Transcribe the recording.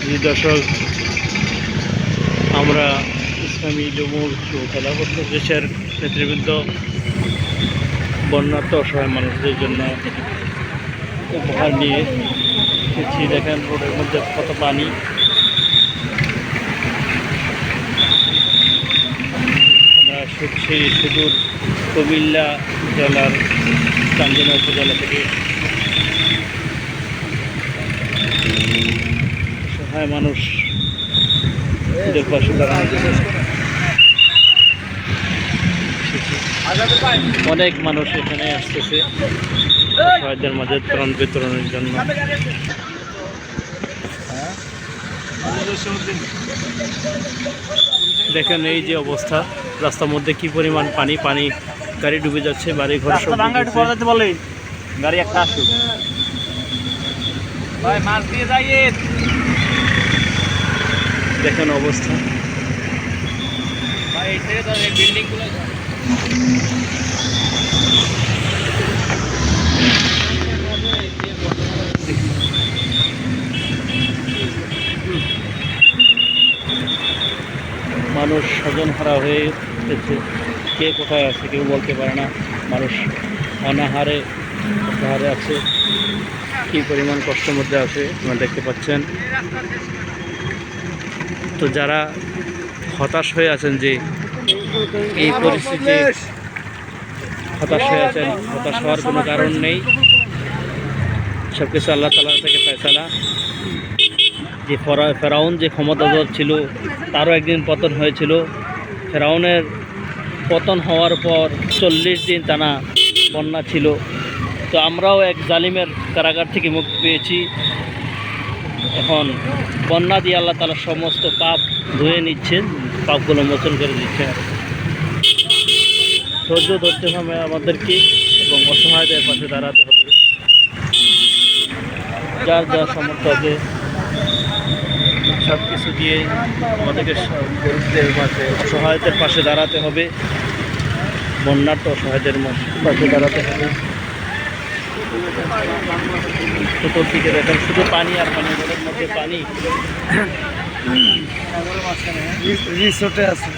জি দর্শক, আমরা ইসলামী জমুর খেলাফত দেশের নেতৃবৃন্দ বন্যার্থ অসহায় মানুষদের জন্য উপহার নিয়ে এসেছি। দেখেন রোডের মধ্যে কত পানি। আমরা সেই সুদূর কুমিল্লা জেলার চান্দনা উপজেলা থেকে অসহায় মানুষ পাশে দাঁড়ানো। অনেক মানুষ এখানে আসতেছে অসহায়দের মাঝে ত্রাণ বিতরণের জন্য। দেখেন এই যে অবস্থা, রাস্তার মধ্যে কি পরিমাণ পানি, গাড়ি ডুবে যাচ্ছে, বাড়ি ঘর সব বলে গাড়ি একটা আসুক ভাই, মাছ দিয়ে যাইয়ে। দেখেন অবস্থা ভাই, এই থেকে তো বিল্ডিং গুলো মানুষ স্বজন হারা হয়ে গেছে। কে কোথায় আছে কেউ বলতে পারে না। মানুষ অনাহারে আছে, কী পরিমাণ কষ্টের মধ্যে আছে আপনারা দেখতে পাচ্ছেন। তো যারা হতাশ হয়ে আছেন, যে এই পরিস্থিতি হতাশ হয়ে আছেন, হতাশ হওয়ার কোনো কারণ নেই। সব কিছু আল্লাহ তাআলা থেকে ফয়সালা। যে ফেরাউন যে ক্ষমতাধর ছিল, তারও একদিন পতন হয়েছিল। ফেরাউনের পতন হওয়ার পর 40 দিন টানা বন্যা ছিল। তো আমরাও এক জালিমের কারাগার থেকে মুক্তি পেয়েছি। এখন বন্যা দিয়ে আল্লাহ তাআলা সমস্ত পাপ ধুয়ে নিচ্ছেন, পাপগুলো মোচন করে দিচ্ছেন। ধৈর্য ধরতে হবে আমাদেরকে এবং অসহায়দের পাশে দাঁড়াতে হবে। যার যা সামর্থ্য আছে সব কিছু দিয়ে আমাদেরকে গরিবদের পাশে, অসহায়দের পাশে দাঁড়াতে হবে। বন্যার্থ অসহায়দের পাশে দাঁড়াতে হবে। চতুর্দিকে দেখেন শুধু পানি আর পানি, রোডের মধ্যে পানি। রিসোর্টে আছে।